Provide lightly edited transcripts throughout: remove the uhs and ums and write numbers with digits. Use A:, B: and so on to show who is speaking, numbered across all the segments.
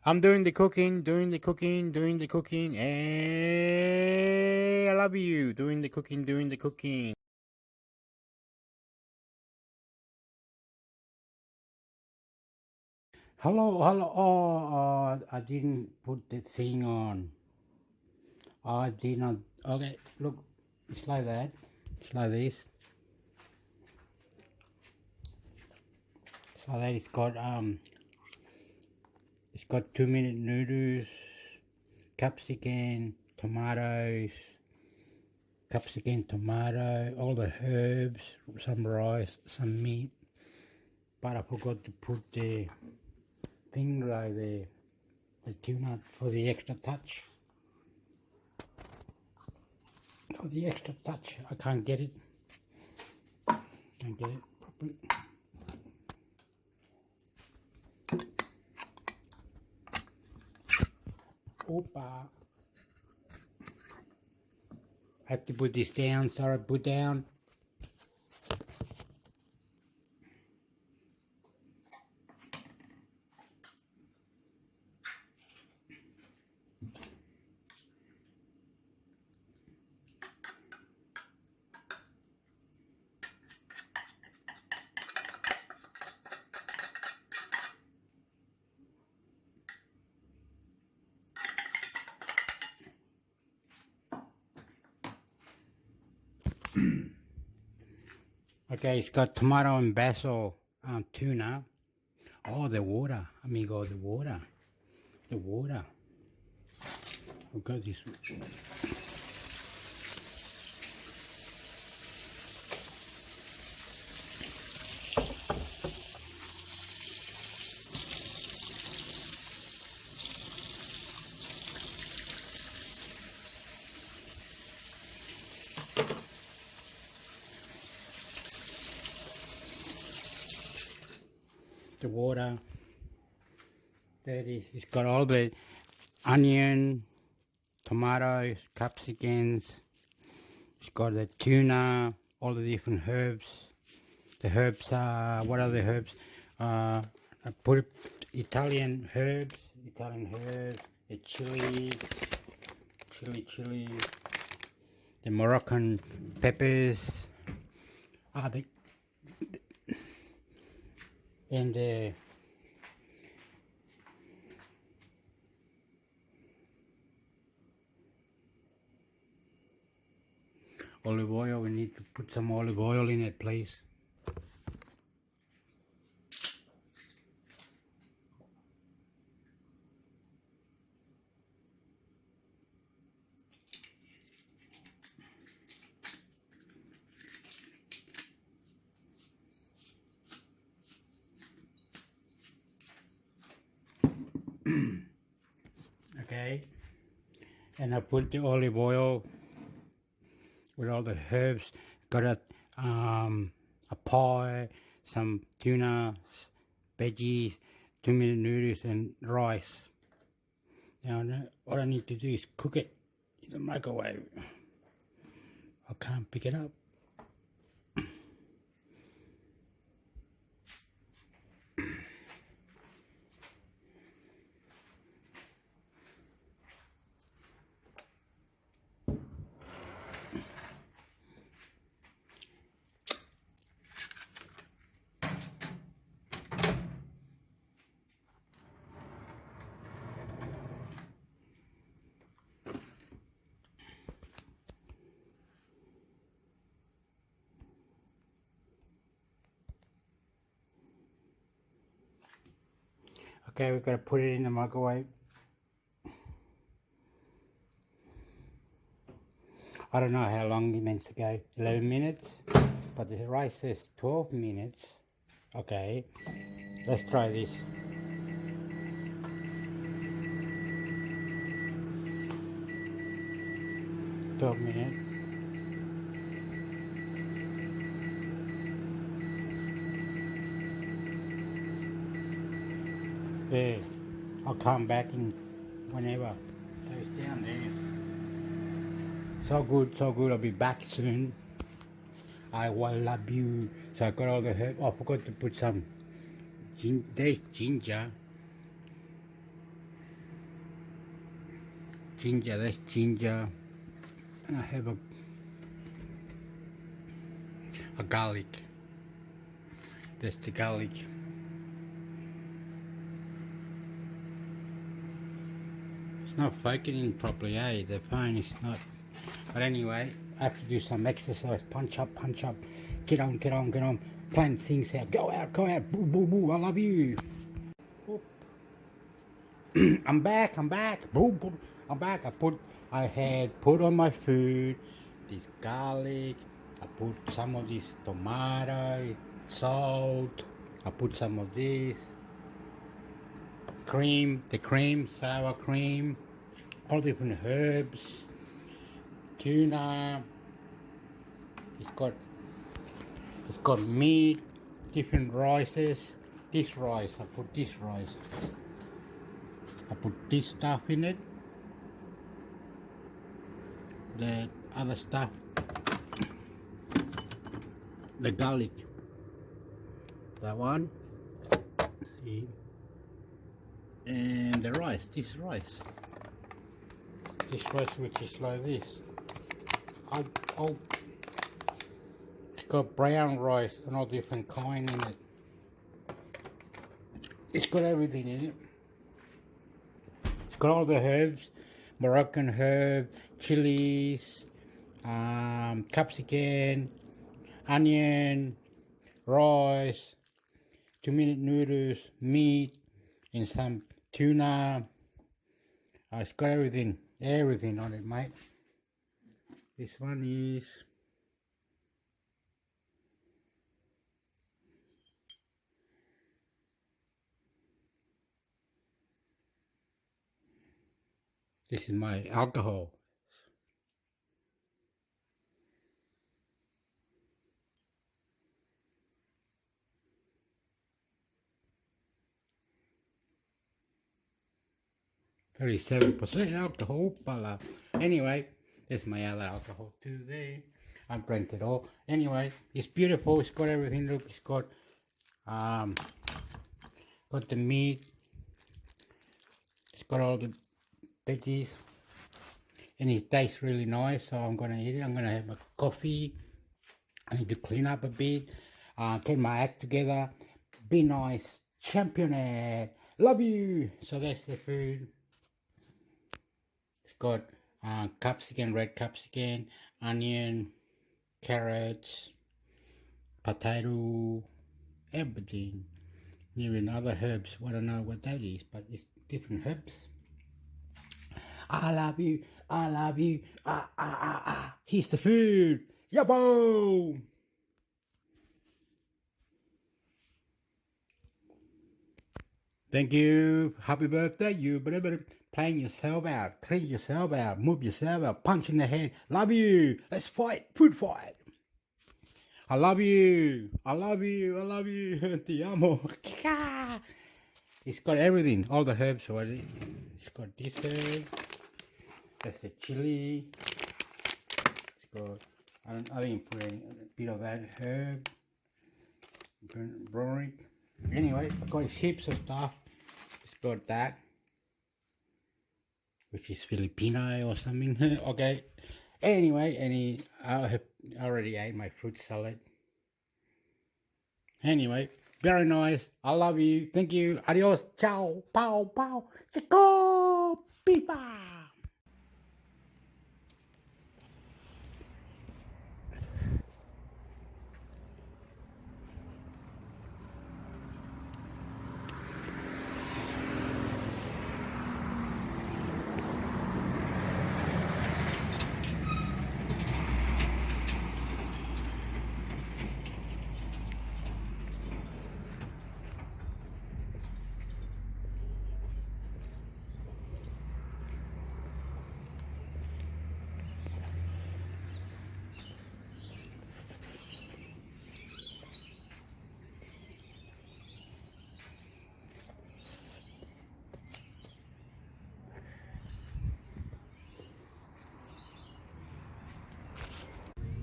A: I'm doing the cooking. Hey, I love you. Doing the cooking. Hello. I didn't put the thing on. I did not. Okay, look, it's like that. It's like this. So that it's got 2-minute noodles, capsicum, tomatoes, tomato, all the herbs, some rice, some meat. But I forgot to put the thing right there, the tuna for the extra touch. For the extra touch, I can't get it. Can't get it properly. Opa. I have to put this down. Sorry, put down. Okay, it's got tomato and basil tuna. Oh, the water. Amigo, the water. The water. We'll go this way. The water. There it is. It's got all the onion, tomatoes, capsicums. It's got the tuna, all the different herbs. The herbs are, what are the herbs? I put Italian herbs, the chili, the Moroccan peppers, and the olive oil. We need to put some olive oil in it, please. Okay, and I put the olive oil with all the herbs. Got a pie, some tuna, veggies, 2-minute noodles, and rice. Now, what I need to do is cook it in the microwave. I can't pick it up. Okay, we've got to put it in the microwave. I don't know how long it meant to go, 11 minutes, but the rice says 12 minutes. Okay, let's try this. 12 minutes. There, I'll come back in whenever. So it's down there. So good, I'll be back soon. I will love you. So I got all the herb. Oh, I forgot to put some there's ginger. ginger, that's ginger. And I have a garlic. That's the garlic. It's not focusing properly, eh? The phone is not. But anyway, I have to do some exercise. Punch up, punch up. Get on, get on, get on. Plan things out. Go out, go out. Boo, boo, boo. I love you. I'm back, I'm back. Boo, boo. I'm back. I had put on my food this garlic. I put some of this tomato, salt. I put some of this cream, sour cream, all different herbs, tuna. It's got meat, different rices. This rice, I put this rice. I put this stuff in it. The other stuff, the garlic, that one, see, and the rice, this rice which is like this. It's got brown rice and all different kind in it. It's got everything in it. It's got all the herbs, Moroccan herb, chilies, capsicum, onion, rice, 2-minute noodles, meat, and some tuna. It's got everything on it, mate. This one is my alcohol. %, alcohol, but anyway, there's my other alcohol too there. I drank it all. Anyway, it's beautiful. It's got everything. Look, it's got the meat. It's got all the veggies, and it tastes really nice. So I'm gonna eat it. I'm gonna have my coffee. I need to clean up a bit, get my act together, be nice, championette, love you. So that's the food. It's got capsicum, red capsicum, onion, carrots, potato, everything. Even other herbs. I don't know what that is, but it's different herbs. I love you, I love you, here's the food, yabbo! Thank you, happy birthday, you better plan yourself out, clean yourself out, move yourself out, punch in the head, love you, let's fight, food fight. I love you, I love you, I love you, te amo. It's got everything, all the herbs already. It's got this herb. That's the chili. It's got, I didn't put a bit of that herb. Bronic. Anyway, I've got heaps of stuff. It's got that, which is Filipino or something. Okay. Anyway, I have already ate my fruit salad. Anyway, very nice. I love you. Thank you. Adios. Ciao. Pow. Pow. Chico. Pipa.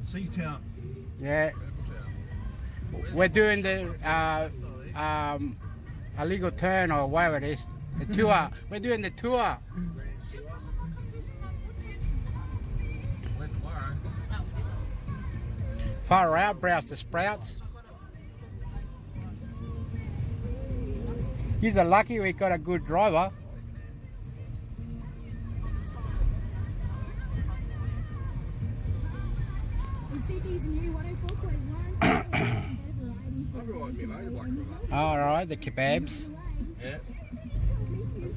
B: Seatown.
A: Yeah. We're doing the illegal turn or whatever it is. The tour. We're doing the tour. Far out, browse the sprouts. You're lucky we got a good driver. Alright, the kebabs.
B: Yeah.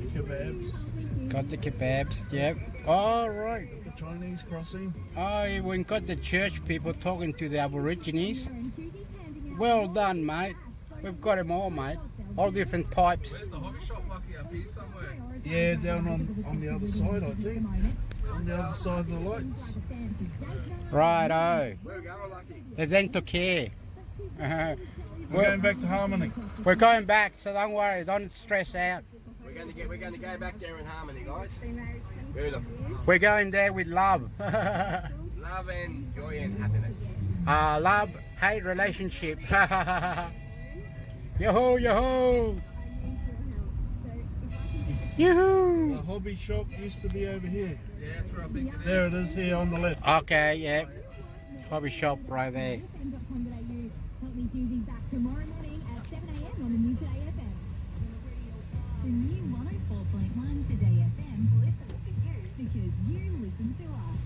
B: Kebabs.
A: Got the kebabs, yep. Alright.
B: The Chinese crossing.
A: Oh, we got the church people talking to the Aborigines. Well done, mate. We've got them all, mate. All different types.
C: Where's the hobby shop, Lucky? Up here somewhere?
B: Yeah, down on the other side, I think. On the other side of the lights.
A: Righto.
C: Where are we going, Lucky?
A: The dental care.
B: We're going back to Harmony.
A: We're going back, so don't worry, don't stress out.
C: We're going to go back there in Harmony, guys. Beautiful.
A: We're going there with love.
C: Love and joy and happiness.
A: Love, hate relationship. Yo-ho, yo-ho. Yoo-hoo.
B: The hobby shop used to be over here.
C: Yeah, that's where I think it is.
B: There it is, here on the left.
A: Okay, yeah. Hobby shop right there.
D: Tomorrow morning at 7 a.m. on the new Today FM. The new 104.1 Today FM listens to you because you listen to us.